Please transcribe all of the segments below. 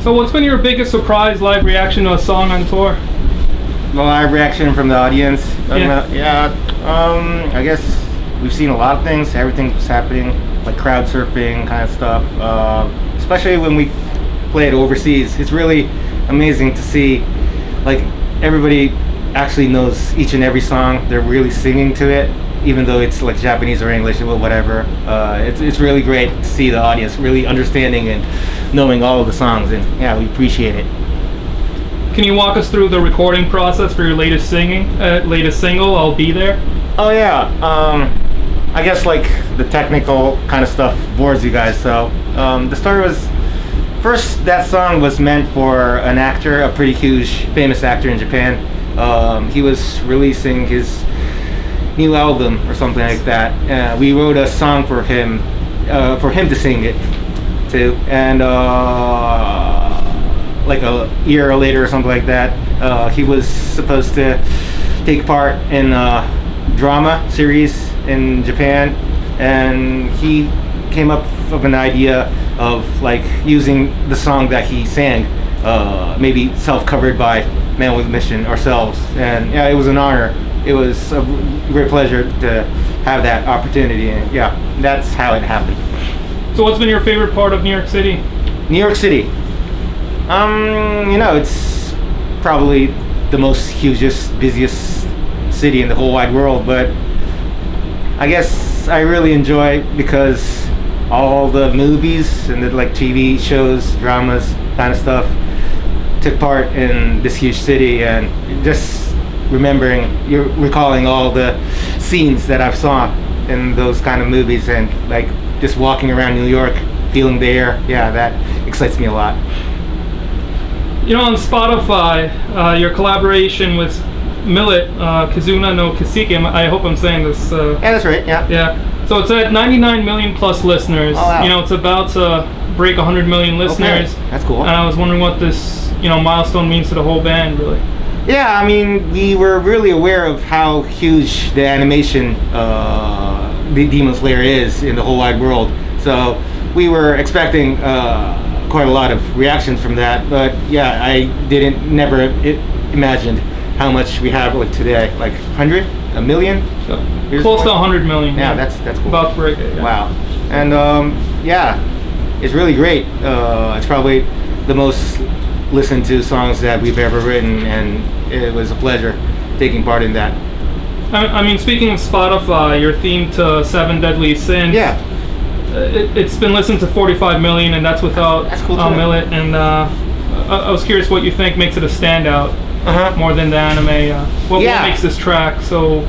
So what's been your biggest surprise live reaction to a song on tour? The live reaction from the audience. Yeah. I guess we've seen a lot of things. Everything's happening, like crowd surfing kind of stuff. Especially when we play it overseas, it's really amazing to see, like, everybody actually knows each and every song. They're really singing to it, even though it's like Japanese or English or whatever. It's really great to see the audience really understanding and knowing all of the songs, and yeah, we appreciate it. Can you walk us through the recording process for your latest single, I'll Be There? Oh yeah, I guess like the technical kind of stuff bores you guys, so the story was, first that song was meant for an actor, a pretty huge famous actor in Japan. He was releasing his new album or something like that. We wrote a song for him to sing it to, and like a year later or something like that, he was supposed to take part in a drama series in Japan, and he came up with an idea of like using the song that he sang, maybe self-covered by Man with Mission ourselves, and yeah, it was an honor. It was a great pleasure to have that opportunity, and yeah, that's how it happened. So what's been your favorite part of New York City? New York City. It's probably the most hugest, busiest city in the whole wide world, but I guess I really enjoy because all the movies and the like TV shows, dramas, kind of stuff took part in this huge city, and just you're recalling all the scenes that I've saw in those kind of movies, and like just walking around New York, feeling the air. Yeah, that excites me a lot. You know, on Spotify, your collaboration with Millet, Kizuna no Kisike, I hope I'm saying this. Yeah, that's right, yeah. Yeah. So it's at 99 million plus listeners. Oh, wow. You know, it's about to break 100 million listeners. Okay, that's cool. And I was wondering what this, milestone means to the whole band, really. Yeah, I mean, we were really aware of how huge the animation, the Demon Slayer is in the whole wide world. So we were expecting quite a lot of reactions from that, but yeah, I never imagined how much we have like today, like 100, a million, so close to 100 million. Yeah, that's cool. About to break it. Yeah. Wow, and yeah, it's really great. It's probably the most listened to songs that we've ever written, and it was a pleasure taking part in that. I mean, speaking of Spotify, your theme to Seven Deadly Sins. Yeah. It's been listened to 45 million, and that's without cool Millet. And I was curious what you think makes it a standout more than the anime. What makes this track so,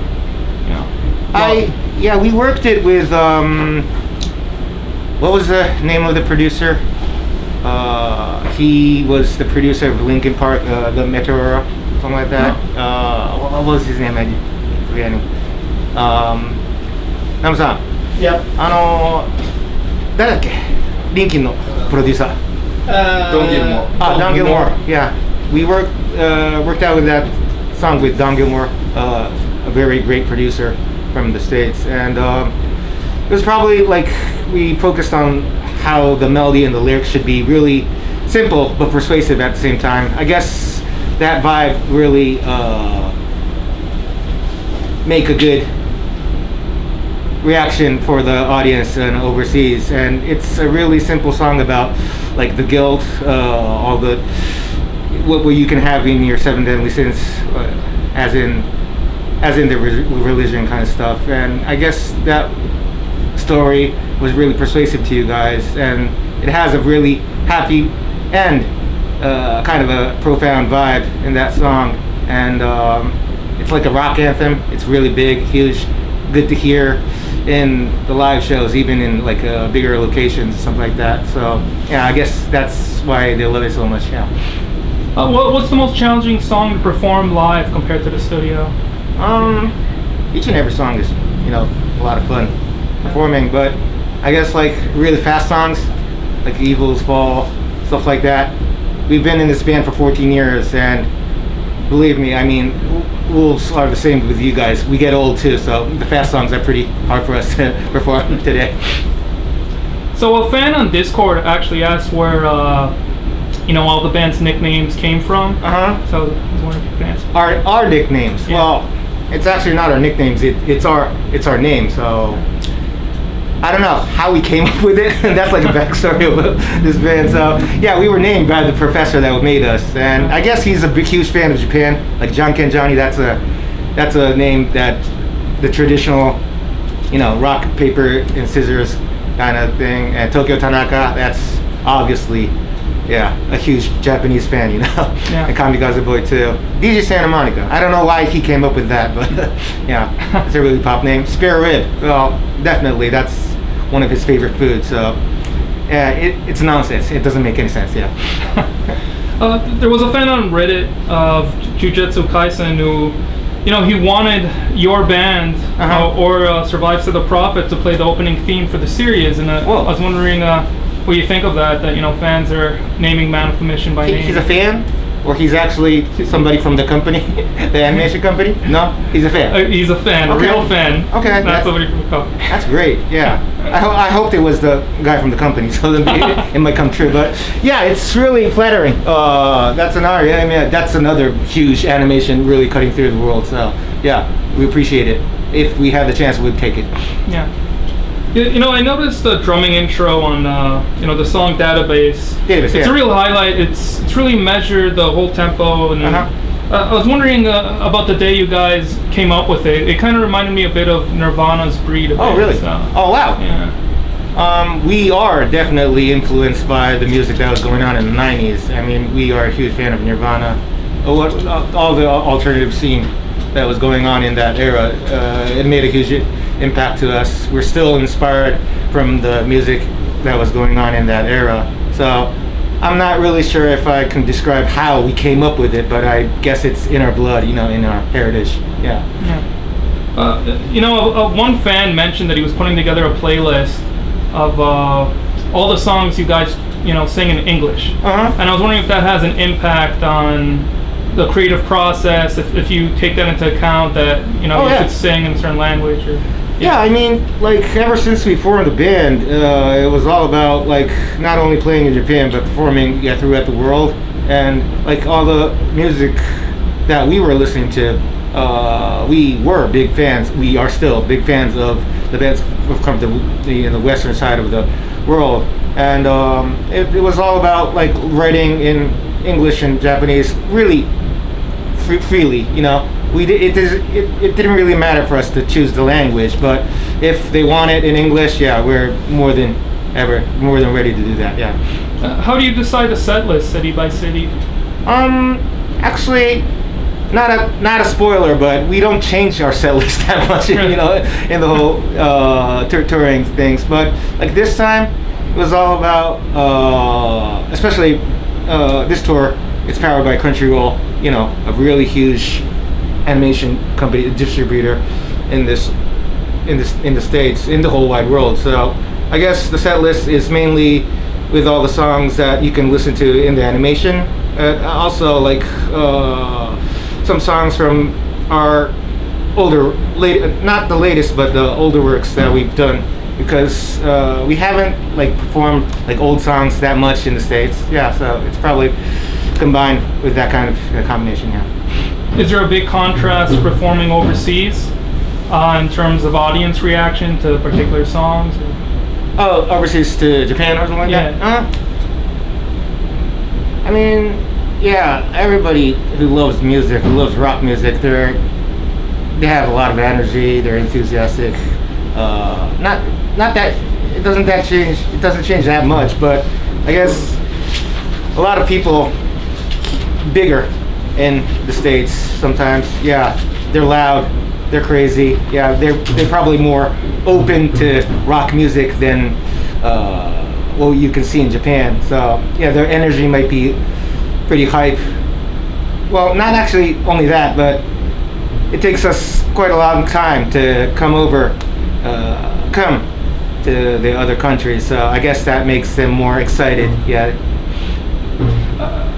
we worked it with what was the name of the producer? He was the producer of Linkin Park, the Meteora, something like that. What was his name? I'm forgetting. Nam-san. Yep. 誰だっけ？リンキンのプロデューサー。Don Gilmore. Don Gilmore. Yeah, we worked out with that song with Don Gilmore, a very great producer from the States, and it was probably like we focused on how the melody and the lyrics should be really simple but persuasive at the same time. I guess that vibe really make a good reaction for the audience and overseas, and it's a really simple song about like the guilt, all the what you can have in your seven deadly sins, as in the religion kind of stuff. And I guess that story was really persuasive to you guys, and it has a really happy end, kind of a profound vibe in that song, and it's like a rock anthem. It's really big, huge, good to hear in the live shows, even in like bigger locations, something like that. So yeah, I guess that's why they love it so much. Yeah. What's the most challenging song to perform live compared to the studio? Each and every song is, a lot of fun performing, but I guess like really fast songs, like Evil's Fall, stuff like that. We've been in this band for 14 years, and believe me, I mean, rules are the same with you guys. We get old too, so the fast songs are pretty hard for us to perform today. So a fan on Discord actually asked where all the band's nicknames came from. So I was wondering if you could answer. Our nicknames. Yeah. Well, it's actually not our nicknames. It's our name. So I don't know how we came up with it. That's like a backstory of this band. So yeah, we were named by the professor that made us, and I guess he's a big, huge fan of Japan. Like Janken Johnny. That's a name that the traditional, rock, paper, and scissors kind of thing. And Tokyo Tanaka. That's obviously, a huge Japanese fan, Yeah. And Kamikaze Boy too. DJ Santa Monica. I don't know why he came up with that, but it's a really pop name. Spare rib. Well, definitely, that's one of his favorite foods. So, it's nonsense. It doesn't make any sense. Yeah. There was a fan on Reddit of Jujutsu Kaisen who, he wanted your band or Survives to the Prophet to play the opening theme for the series, and I was wondering what you think of that fans are naming Man of the Mission by name. He's a fan? Or he's actually somebody from the company, the animation company? No? He's a fan? He's a fan, Okay. a real fan. Okay. That's what we call it. That's great, yeah. I hoped it was the guy from the company, so then it might come true. But yeah, it's really flattering. That's that's another huge animation really cutting through the world. So yeah, we appreciate it. If we had the chance, we'd take it. Yeah. I noticed the drumming intro on the song Database. It's a real highlight. It's really measured, the whole tempo, and I was wondering about the day you guys came up with it. It kind of reminded me a bit of Nirvana's Breed. Oh, really? So, oh, wow. Yeah. We are definitely influenced by the music that was going on in the 90s. I mean, we are a huge fan of Nirvana. All the alternative scene that was going on in that era, it made a huge impact to us. We're still inspired from the music that was going on in that era. So I'm not really sure if I can describe how we came up with it, but I guess it's in our blood, in our heritage. Yeah. One fan mentioned that he was putting together a playlist of all the songs you guys, sing in English. And I was wondering if that has an impact on the creative process, if you take that into account, that you should sing in a certain language. Or, yeah, I mean, ever since we formed the band, it was all about not only playing in Japan but performing throughout the world, and all the music that we were listening to, we were big fans. We are still big fans of the bands who've come to the western side of the world, and it was all about writing in English and Japanese really freely. It didn't really matter for us to choose the language, but if they want it in English, we're more than ready to do that. Yeah. How do you decide a set list city by city? Actually, not a spoiler, but we don't change our set list that much, in the whole touring things. But this time, it was all about, especially this tour. It's powered by Crunchyroll, a really huge animation company, distributor in the States, in the whole wide world. So I guess the set list is mainly with all the songs that you can listen to in the animation. Also some songs from our not the latest, but the older works that we've done, because we haven't performed old songs that much in the States. Yeah, so it's probably combined with that kind of combination. Yeah. Is there a big contrast performing overseas in terms of audience reaction to particular songs? Oh, overseas to Japan or something like that? I mean, everybody who loves music, who loves rock music, they have a lot of energy. They're enthusiastic. Not that it doesn't change that much, but I guess a lot of people bigger in the States sometimes. Yeah, they're loud, they're crazy. Yeah, they're probably more open to rock music than what you can see in Japan. So yeah, their energy might be pretty hype. Well, not actually only that, but it takes us quite a long time to come to the other countries. So I guess that makes them more excited. Yeah.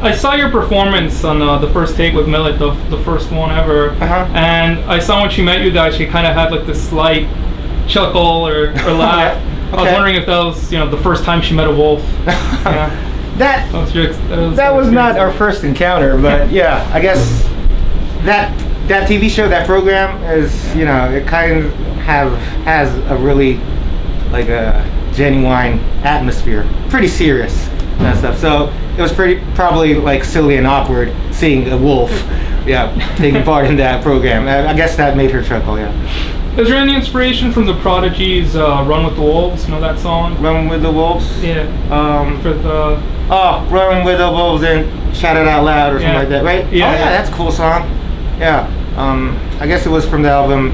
I saw your performance on the first take with Millet, the first one ever, and I saw when she met you guys, she kind of had this slight chuckle or laugh. Okay. I was wondering if that was the first time she met a wolf. Yeah. That That was not our first encounter, but yeah, I guess that TV show, that program is, you know, it kind of has a really like a genuine atmosphere, pretty serious and stuff. So it was probably like silly and awkward seeing a wolf, yeah, taking part in that program. I guess that made her chuckle, yeah. Is there any inspiration from the Prodigy's "Run with the Wolves"? You know that song? Run with the wolves. Yeah. For the. Oh, Run with the Wolves and Shout It Out Loud or something like that, right? Yeah. Oh yeah, that's a cool song. Yeah. I guess it was from the album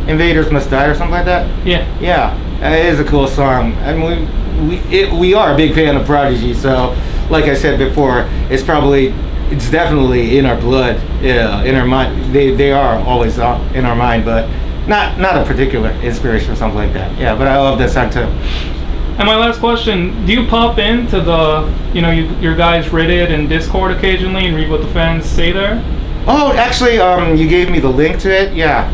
Invaders Must Die or something like that. Yeah. Yeah, it is a cool song. I mean, we are a big fan of Prodigy, so like I said before, it's definitely in our blood, yeah, in our mind. They are always in our mind, but not a particular inspiration or something like that. Yeah, but I love that song too. And my last question, do you pop into the, you know, your guys Reddit and Discord occasionally and read what the fans say there? Oh, actually, you gave me the link to it, yeah.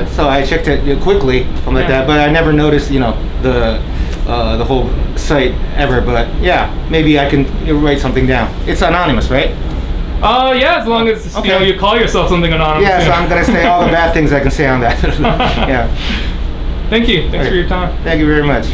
So I checked it quickly, something like that, but I never noticed, you know, the whole site ever, but yeah, maybe I can write something down. It's anonymous, right? Yeah, as long as, you know, you call yourself something anonymous. Yeah, so I'm going to say all the bad things I can say on that. Yeah. Thank you. Thanks for your time. Thank you very much.